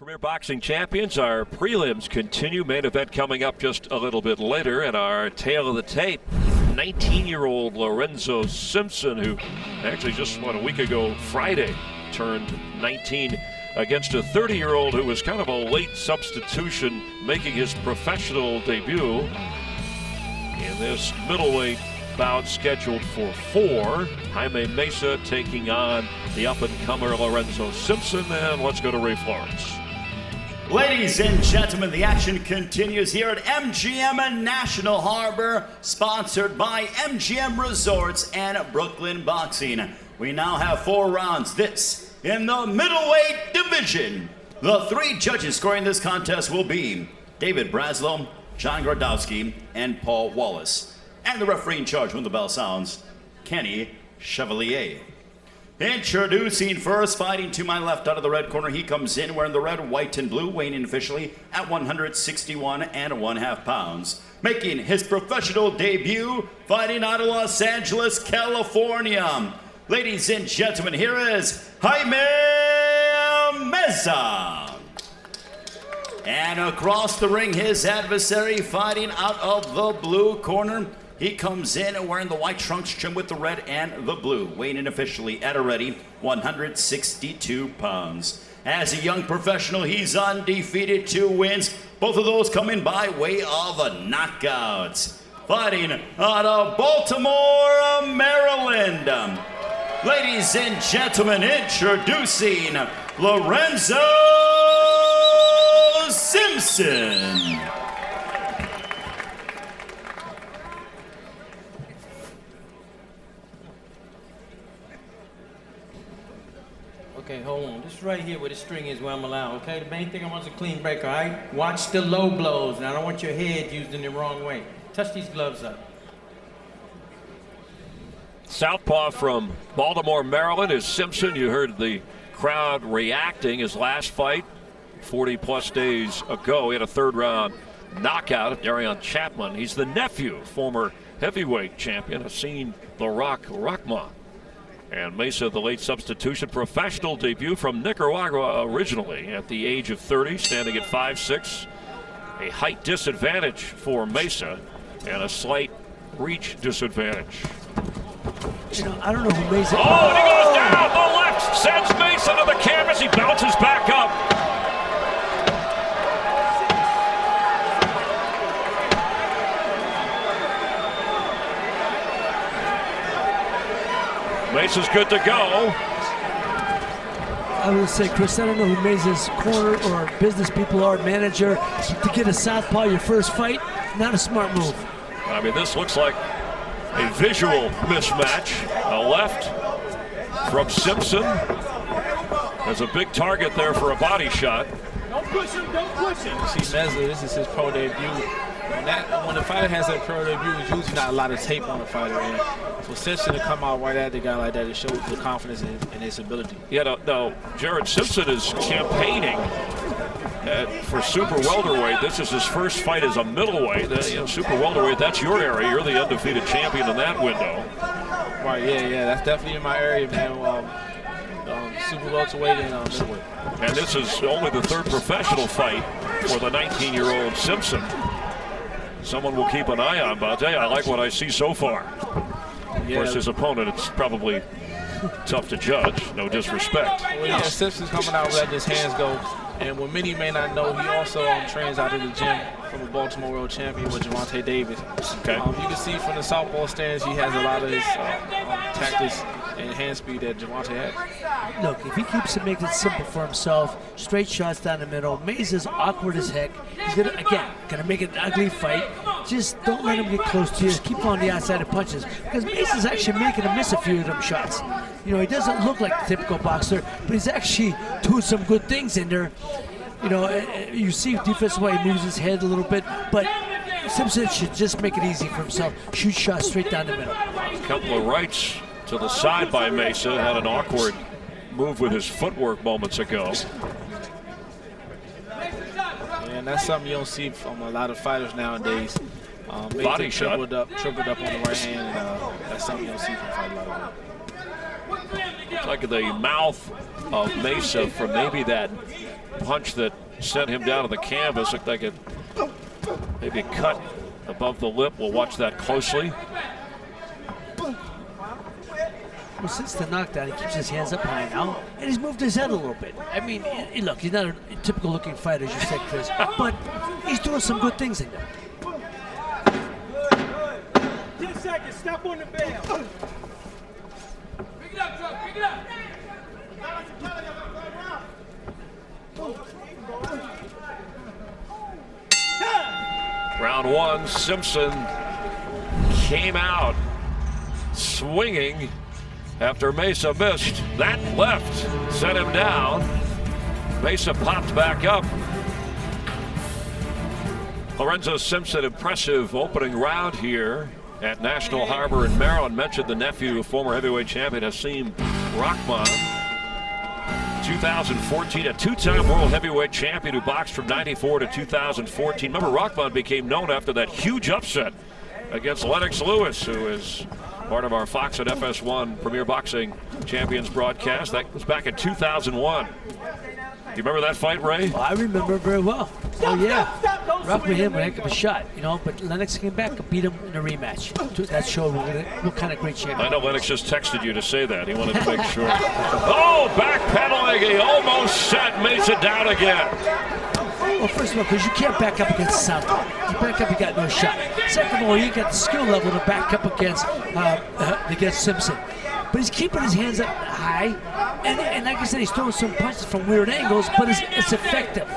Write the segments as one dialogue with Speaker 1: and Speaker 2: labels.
Speaker 1: Premier Boxing Champions, our prelims continue. Main event coming up just a little bit later. And our tail of the tape, 19-year-old Lorenzo Simpson, who actually just, a week ago Friday, turned 19 against a 30-year-old who was kind of a late substitution, making his professional debut in this middleweight bout scheduled for 4. Jaime Meza taking on the up-and-comer Lorenzo Simpson. And let's go to Ray Florence.
Speaker 2: Ladies and gentlemen, the action continues here at MGM National Harbor, sponsored by MGM Resorts and Brooklyn Boxing. We now have 4 rounds. This in the middleweight division. The 3 judges scoring this contest will be David Braslow, John Grodowski, and Paul Wallace. And the referee in charge when the bell sounds, Kenny Chevalier. Introducing first, fighting to my left out of the red corner, he comes in wearing the red, white, and blue, weighing in officially at 161 1/2 pounds. Making his professional debut, fighting out of Los Angeles, California. Ladies and gentlemen, here is Jaime Meza. And across the ring, his adversary fighting out of the blue corner. He comes in wearing the white trunks trimmed with the red and the blue, weighing in officially at a ready 162 pounds. As a young professional, he's undefeated, 2 wins, both of those coming by way of knockouts. Fighting out of Baltimore, Maryland. Ladies and gentlemen, introducing Lorenzo Simpson.
Speaker 3: Okay, hold on. This right here where the string is where I'm allowed, okay? The main thing I want is a clean break, all right? Watch the low blows, and I don't want your head used in the wrong way. Touch these gloves up.
Speaker 1: Southpaw from Baltimore, Maryland is Simpson. You heard the crowd reacting. His last fight 40-plus days ago, he had a 3rd-round knockout of Darion Chapman. He's the nephew, former heavyweight champion, Hassan the Rock Rahman. And Meza, the late substitution, professional debut from Nicaragua originally at the age of 30, standing at 5'6". A height disadvantage for Meza and a slight reach disadvantage.
Speaker 4: You know, I don't know who Meza.
Speaker 1: Oh, and he goes down. The left sends Meza to the canvas. He bounces back up. Meza's good to go.
Speaker 4: I would say, Chris, I don't know who Meza's corner or business people are, manager. To get a southpaw your first fight, not a smart move.
Speaker 1: I mean, this looks like a visual mismatch. A left from Simpson. There's a big target there for a body shot.
Speaker 5: Don't push him, don't push him. You see Meza, this is his pro debut. When the fighter has that pro debut, there's usually not a lot of tape on the fighter. And for Simpson to come out right at the guy like that, it shows the confidence in his ability.
Speaker 1: Yeah, no, Jared Simpson is campaigning for super welterweight. This is his first fight as a middleweight. Super welterweight, that's your area. You're the undefeated champion in that window.
Speaker 5: Right, yeah, that's definitely in my area, man. Super welterweight and middleweight.
Speaker 1: And this is only the 3rd professional fight for the 19-year-old Simpson. Someone will keep an eye on, but I'll tell you, I like what I see so far. Of course, his opponent, it's probably tough to judge, no disrespect.
Speaker 5: Well, yeah, Simpson's coming out letting his hands go. And what many may not know, he also trains out of the gym from a Baltimore world champion with Gervonta Davis.
Speaker 1: Okay.
Speaker 5: You can see from the southpaw stance, he has a lot of his tactics and hand speed that Gervonta has.
Speaker 4: Look, if he keeps it, makes it simple for himself, straight shots down the middle, Meza's awkward as heck. He's gonna make it an ugly fight. Just don't let him get close to you. Keep on the outside of punches, because Meza's actually making him miss a few of them shots. You know, he doesn't look like a typical boxer, but he's actually doing some good things in there. You know, you see defensively he moves his head a little bit, but Simpson should just make it easy for himself. Shoot shots straight down the middle.
Speaker 1: A couple of rights to the side by Meza. Had an awkward move with his footwork moments ago.
Speaker 5: And that's something you don't see from a lot of fighters nowadays.
Speaker 1: Body shot.
Speaker 5: Tripled up on the right hand, and that's something you don't see from fighters like that.
Speaker 1: Looks like the mouth of Meza from maybe that punch that sent him down to the canvas. Looked like it maybe cut above the lip. We'll watch that closely.
Speaker 4: Well, since the knockdown, he keeps his hands up high now, and he's moved his head a little bit. I mean, look, he's not a typical looking fighter, as you said, Chris, but he's doing some good things in there.
Speaker 6: 10 seconds, step on the bail. Pick it up, Chuck, pick it up.
Speaker 1: Round one, Simpson came out swinging after Meza missed. That left sent him down. Meza popped back up. Lorenzo Simpson, impressive opening round here at National Harbor in Maryland. Mentioned the nephew of former heavyweight champion Hasim Rahman. 2014, a two-time world heavyweight champion who boxed from 94 to 2014. Remember, Rahman became known after that huge upset against Lennox Lewis, who is part of our Fox and FS1 Premier Boxing Champions broadcast. That was back in 2001. Do you remember that fight, Ray?
Speaker 4: Well, I remember very well. Oh, yeah. Rahman hit him a heck of a shot, you know, but Lennox came back and beat him in a rematch. That showed what kind of great champion.
Speaker 1: I know Lennox just texted you to say that. He wanted to make sure. Oh, backpedaling. He almost set Meza down again.
Speaker 4: Well, first of all, because you can't back up against Southpaw. You back up, you got no shot. Second of all, you got the skill level to back up against Simpson. But he's keeping his hands up high, and like I said, he's throwing some punches from weird angles, but it's effective.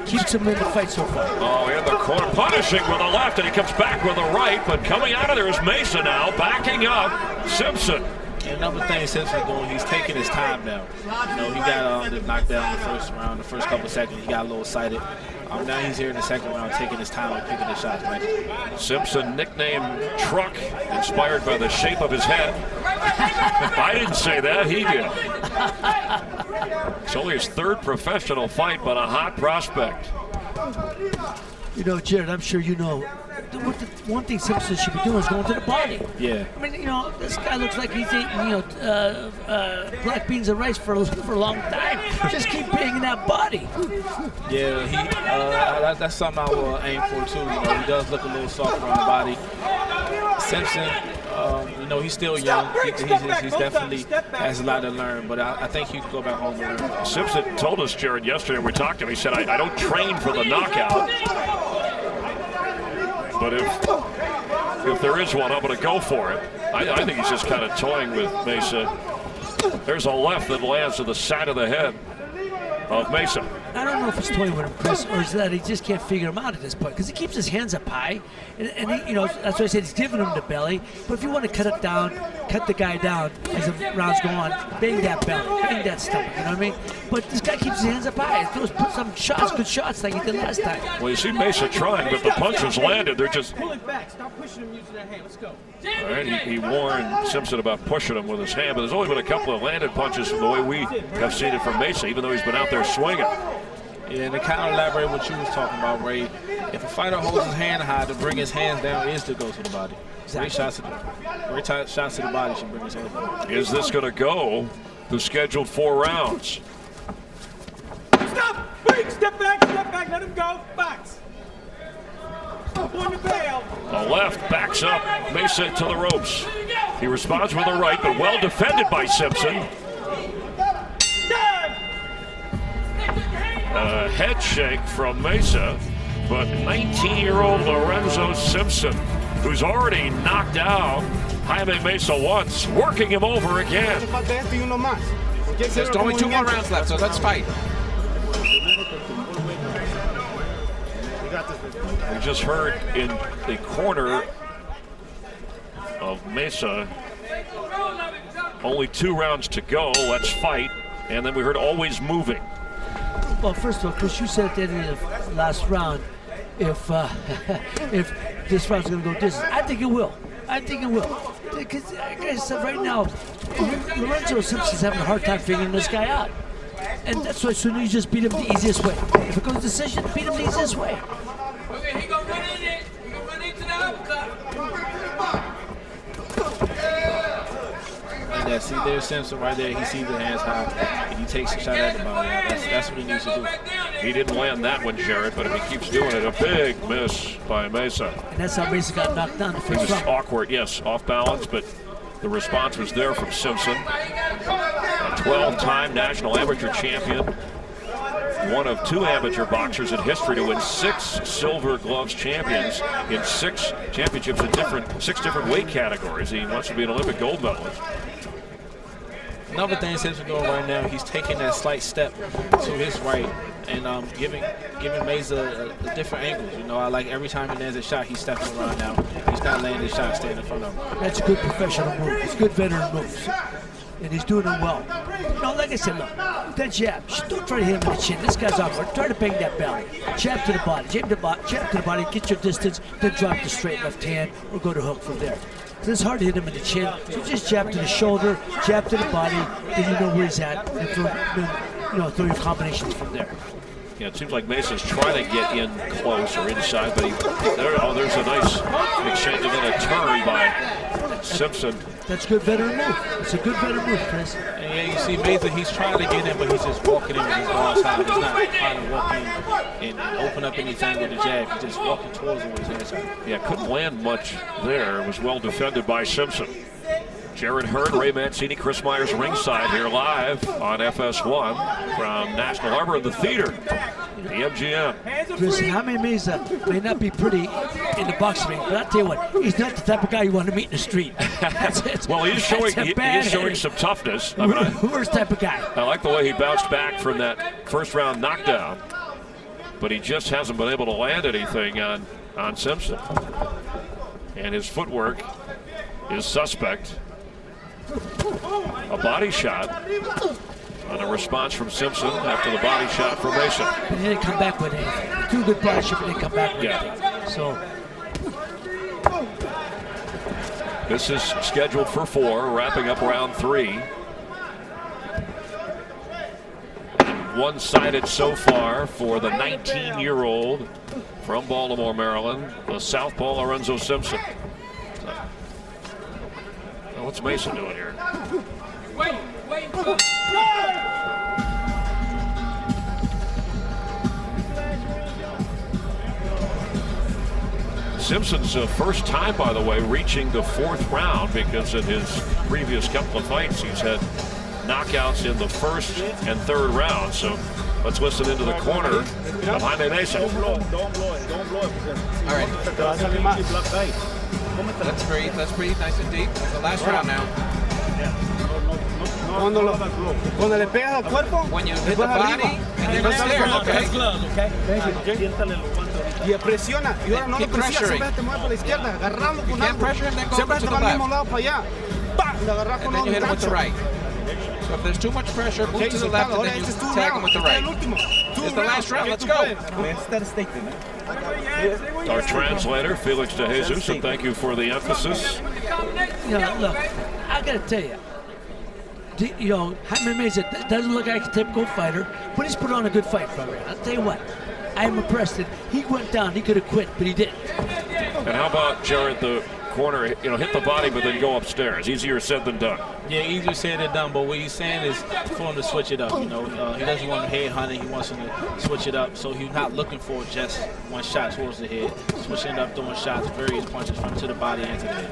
Speaker 4: Keeps him in the fight so far.
Speaker 1: Oh, in the corner, punishing with a left, and he comes back with a right, but coming out of there is Meza now, backing up Simpson.
Speaker 5: And another thing Simpson's doing, he's taking his time now. You know, he got knocked down in the first round, the first couple seconds, he got a little excited. Now he's here in the second round, taking his time and picking his shots. Right?
Speaker 1: Simpson, nicknamed Truck, inspired by the shape of his head. I didn't say that, he did. It's only his third professional fight, but a hot prospect.
Speaker 4: You know, Jared, I'm sure you know, one thing Simpson should be doing is going to the body.
Speaker 5: Yeah.
Speaker 4: I mean, you know, this guy looks like he's eating, you know, black beans and rice for a long time. Just keep banging that body.
Speaker 5: Yeah, that's something I will aim for too. You know, he does look a little softer on the body. Simpson, you know, he's still young. He's definitely has a lot to learn, but I think he can go back home and learn.
Speaker 1: Simpson told us, Jared, yesterday we talked to him. He said, I don't train for the knockout. But if there is one, I'm going to go for it. I think he's just kind of toying with Meza. There's a left that lands to the side of the head of Meza.
Speaker 4: I don't know if he's toying with him, Chris, or is that he just can't figure him out at this point, because he keeps his hands up high, and he, you know, that's why I said he's giving him the belly. But if you want to cut it down, cut the guy down as the rounds go on, bang that belly, bang that stomach, you know what I mean? But this guy keeps his hands up high. He put some shots, good shots, like he did last time.
Speaker 1: Well, you see Meza trying, but the punches landed. They're just.
Speaker 6: Pull it back. Stop pushing him using that hand. Let's go.
Speaker 1: All right, he warned Simpson about pushing him with his hand, but there's only been a couple of landed punches from the way we have seen it from Meza, even though he's been out there swinging.
Speaker 5: Yeah, and to kind of elaborate what you was talking about, Ray, if a fighter holds his hand high, to bring his hands down is to go to the body. Great shots to the body should bring his hands down.
Speaker 1: Is this going to go the scheduled 4 rounds?
Speaker 6: Stop! Wait! Step back, let him go. Box. Stop on the bail.
Speaker 1: A left backs up Meza to the ropes. He responds with a right, but well defended by Simpson. A head shake from Meza, but 19-year-old Lorenzo Simpson, who's already knocked out Jaime Meza once, working him over again.
Speaker 7: There's only 2 more rounds left, so let's fight.
Speaker 1: We just heard in the corner of Meza, only 2 rounds to go, let's fight. And then we heard always moving.
Speaker 4: Well, first of all, Chris, you said at the end of the last round, if this round's going to go distance, I think it will. Because, like I said, right now, Lorenzo Simpson's having a hard time figuring this guy out. And that's why soon you just beat him the easiest way. If it goes decision, beat him the easiest way.
Speaker 6: Okay, he gonna run in it. He gonna run into the uppercut.
Speaker 5: And yeah, see there's Simpson right there. He sees the hands high, and he takes a shot at the body. That's what he needs to do.
Speaker 1: He didn't land that one, Jarrett, but if he keeps doing it, a big miss by Meza.
Speaker 4: And that's how Meza got knocked down the
Speaker 1: It
Speaker 4: first
Speaker 1: was
Speaker 4: round.
Speaker 1: awkward, yes, off balance, but the response was there from Simpson. A 12-time national amateur champion. One of 2 amateur boxers in history to win 6 Silver Gloves champions in 6 championships in 6 different weight categories. He wants to be an Olympic gold medalist.
Speaker 5: Another thing Simpson doing right now, he's taking that slight step to his right and giving Meza a different angles. You know, I like every time he lands a shot, he's stepping around now. He's not landing a shot, staying in front of him.
Speaker 4: That's a good professional move. It's good veteran moves. And he's doing it well. You know, like I said, look, that jab, just don't try to hit him in the chin. This guy's awkward. Try to bang that belly. Jab to the body, jab to the body, get your distance, then drop the straight left hand or go to hook from there. So it's hard to hit him in the chin. So just jab to the shoulder, jab to the body, then you know where he's at, and throw your combinations from there.
Speaker 1: Yeah, it seems like Meza's trying to get in close or inside, but there's a nice exchange and then a turn by Simpson.
Speaker 4: That's a good veteran move. It's a good veteran move, Chris.
Speaker 5: And yeah, you see Meza, he's trying to get in, but he's just walking in with his guards high. He's not trying to walk in and open up anything with the jab. He's just walking towards him with his hands high.
Speaker 1: Yeah, couldn't land much there. It was well defended by Simpson. Jared Hurd, Ray Mancini, Chris Myers ringside here live on FS1 from National Harbor in the theater, the MGM.
Speaker 4: Chris, Jaime Meza may not be pretty in the boxing ring, but I'll tell you what, he's not the type of guy you want to meet in the street.
Speaker 1: Well, he is showing some toughness. I mean,
Speaker 4: worst type of guy.
Speaker 1: I like the way he bounced back from that first round knockdown, but he just hasn't been able to land anything on Simpson. And his footwork is suspect. A body shot on a response from Simpson after the body shot from Meza.
Speaker 4: But he didn't come back with anything. 2 good body shots, but didn't come back with anything. So
Speaker 1: this is scheduled for 4, wrapping up round 3. One-sided so far for the 19-year-old from Baltimore, Maryland, the southpaw Lorenzo Simpson. What's Meza doing here? Simpson's first time, by the way, reaching the 4th round, because in his previous couple of fights he's had knockouts in the 1st and 3rd round. So let's listen into the corner of Jaime Meza.
Speaker 7: All right. Let's breathe nice and deep. It's the last round now.
Speaker 6: Cuando le pegas al cuerpo,
Speaker 7: When you hit the body and then upstairs, okay?
Speaker 6: y presiona. Y ahora no lo
Speaker 7: Keep
Speaker 6: presiona,
Speaker 7: pressuring.
Speaker 6: siempre te mueves para la izquierda, agarrarlo con
Speaker 7: can't
Speaker 6: algo.
Speaker 7: pressure him, then go
Speaker 6: Siempre
Speaker 7: over
Speaker 6: te
Speaker 7: to
Speaker 6: va
Speaker 7: the
Speaker 6: al mismo
Speaker 7: left.
Speaker 6: lado para allá. ¡Pah! Le agarras
Speaker 7: And
Speaker 6: con
Speaker 7: then you hit him with the
Speaker 6: gancho.
Speaker 7: right. So if there's too much pressure, move to the left and then you tag him with the right. It's the last round, let's go.
Speaker 1: Our translator, Felix De Jesus, and thank you for the emphasis.
Speaker 4: you know, look, I gotta tell you, Jaime Meza doesn't look like a typical fighter, but he's put on a good fight for me. I'll tell you what, I am impressed that he went down. He could have quit, but he didn't.
Speaker 1: And how about Jared, the corner, hit the body but then go upstairs? Easier said than done.
Speaker 5: Yeah, easier said than done, but what he's saying is for him to switch it up. He doesn't want to head hunting. He wants him to switch it up. So he's not looking for just one shot towards the head. Switching it up, throwing shots, various punches from to the body and to the head.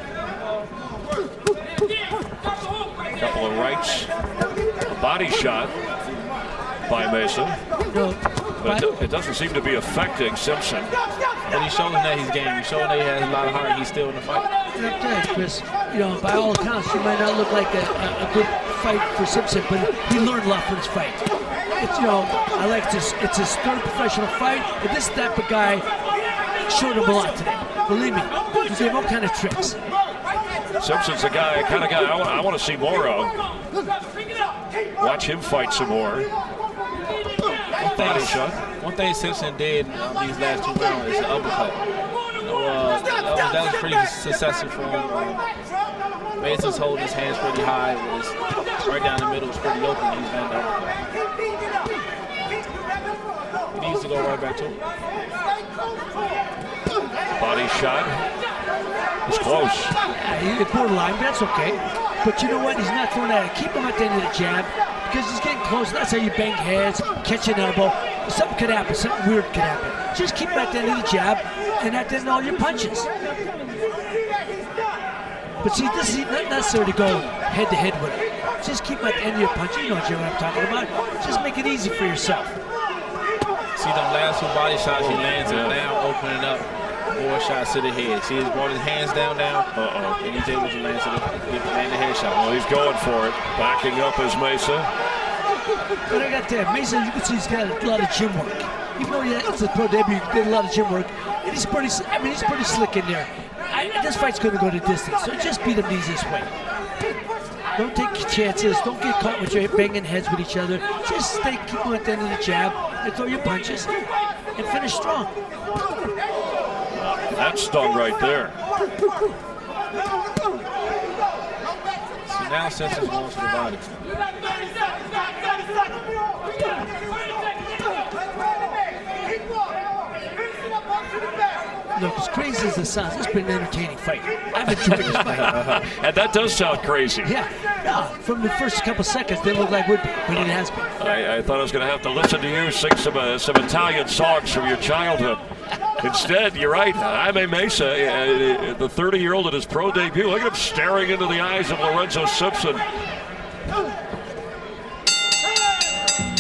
Speaker 1: A couple of rights. A body shot by Meza. But it doesn't seem to be affecting Simpson.
Speaker 5: But he's showing that he's game. He's showing that he has a lot of heart. He's still in the fight.
Speaker 4: Thanks, Chris. By all accounts, he might not look like a good fight for Simpson, but he learned a lot from his fight. I like this. It's his 3rd professional fight, and this type of guy showed him a lot today. Believe me, he gave all kind of tricks.
Speaker 1: Simpson's the kind of guy I want to see more of. Watch him fight some more. Body shot.
Speaker 5: One thing Simpson did these last 2 rounds is the uppercut. That was pretty successful for him. Meza's holding his hands pretty high. Right down the middle was pretty open. He's been the uppercut. He needs to go right back to him.
Speaker 1: Body shot. It's close.
Speaker 4: He's borderline, but that's okay. But you know what? He's not throwing at it. Keep him at the end of the jab because he's getting close. That's how you bang heads, catch an elbow. something could happen, something weird could happen. Just keep him at the end of the jab and at the end of all your punches. But see, this is not necessary to go head-to-head with him. Just keep him at the end of your punch. You know what I'm talking about. Just make it easy for yourself.
Speaker 5: See them last two body shots he lands and now opening up more shots to the head. See, he's brought his hands down now. And he's able to land the head shot.
Speaker 1: Well, he's going for it. Backing up is Meza.
Speaker 4: But I got there. Meza, you can see he's got a lot of gym work. Even though it's a pro debut, he did a lot of gym work. And he's pretty slick in there. This fight's going to go the distance, so just beat him the easiest way. Don't take chances. Don't get caught with your banging heads with each other. Just keep them at the end of the jab and throw your punches and finish strong.
Speaker 1: That stung right there.
Speaker 5: So now Simpson's going to the body.
Speaker 4: Look, as crazy as it sounds, it's been an entertaining fight. I've enjoyed this fight.
Speaker 1: And that does sound crazy.
Speaker 4: Yeah, from the first couple seconds, they look like would be, but it has been.
Speaker 1: I thought I was going to have to listen to you sing some Italian songs from your childhood. Instead, you're right. Jaime Meza, the 30-year-old at his pro debut. Look at him staring into the eyes of Lorenzo Simpson.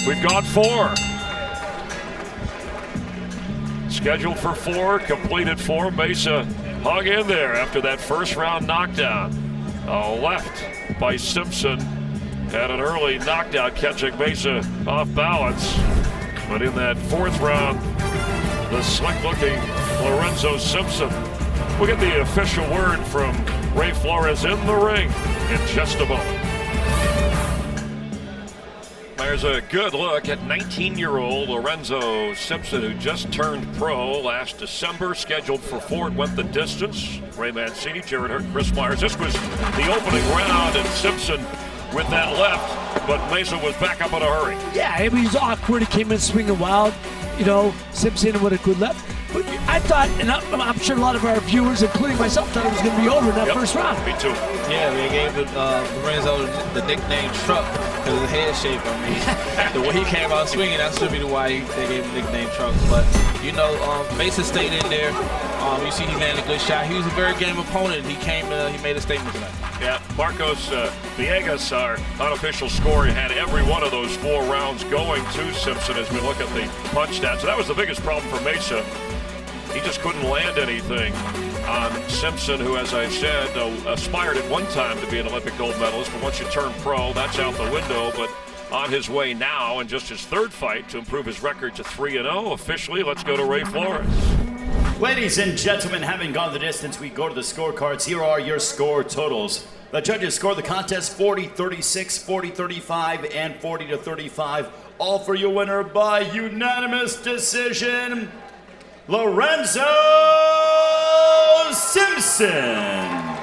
Speaker 1: We've got 4. Scheduled for 4, completed 4. Meza hung in there after that first round knockdown. Left by Simpson. Had an early knockdown, catching Meza off balance. But in that 4th round, the slick-looking Lorenzo Simpson. We'll get the official word from Ray Flores in the ring in just a moment. There's a good look at 19-year-old Lorenzo Simpson, who just turned pro last December, scheduled for 4. It went the distance. Ray Mancini, Jared Hurt, Chris Myers. This was the opening round, and Simpson with that left, but Meza was back up in a hurry.
Speaker 4: Yeah, he was awkward. He came in swinging wild. You know, Simpson with a good left. But I thought, and I'm sure a lot of our viewers, including myself, thought it was going to be over in that first round.
Speaker 1: Me too.
Speaker 5: Yeah, they gave Lorenzo the nickname Truck because of the head shape. I mean, the way he came out swinging, that should be why they gave him the nickname Truck. But, you know, Meza stayed in there. You see he landed a good shot. He was a very game opponent. He came, he made a statement tonight.
Speaker 1: Yeah, Marcos Villegas, our unofficial scorer, had every one of those 4 rounds going to Simpson as we look at the punch stats. So that was the biggest problem for Meza. He just couldn't land anything on Simpson, who, as I said, aspired at one time to be an Olympic gold medalist. But once you turn pro, that's out the window. But on his way now, in just his 3rd fight, to improve his record to 3-0. Officially, let's go to Ray Flores.
Speaker 2: Ladies and gentlemen, having gone the distance, we go to the scorecards. Here are your score totals. The judges scored the contest 40-36, 40-35, and 40-35. All for your winner by unanimous decision, Lorenzo Simpson.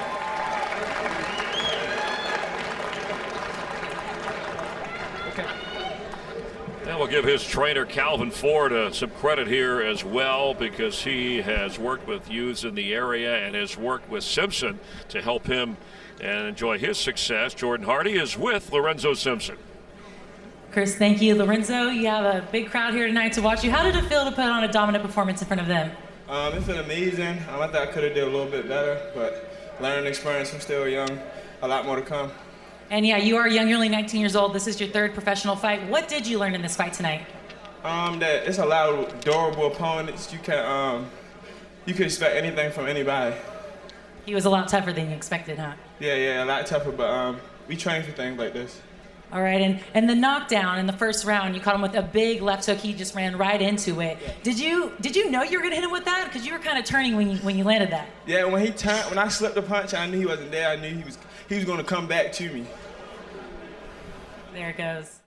Speaker 1: And we'll give his trainer, Calvin Ford, some credit here as well, because he has worked with youths in the area and has worked with Simpson to help him and enjoy his success. Jordan Hardy is with Lorenzo Simpson.
Speaker 8: Chris, thank you. Lorenzo, you have a big crowd here tonight to watch you. How did it feel to put on a dominant performance in front of them?
Speaker 9: It's been amazing. I thought I could have did a little bit better, but learning experience, I'm still young. A lot more to come.
Speaker 8: And yeah, you are young. You're only 19 years old. This is your 3rd professional fight. What did you learn in this fight tonight?
Speaker 9: That it's a lot of durable opponents. You can expect anything from anybody.
Speaker 8: He was a lot tougher than you expected, huh?
Speaker 9: Yeah, a lot tougher, but we train for things like this.
Speaker 8: All right, and the knockdown in the first round, you caught him with a big left hook. He just ran right into it. Did you know you were gonna hit him with that? Because you were kind of turning when you landed that.
Speaker 9: Yeah, when I slipped the punch, I knew he wasn't there. I knew he was gonna come back to me.
Speaker 8: There it goes.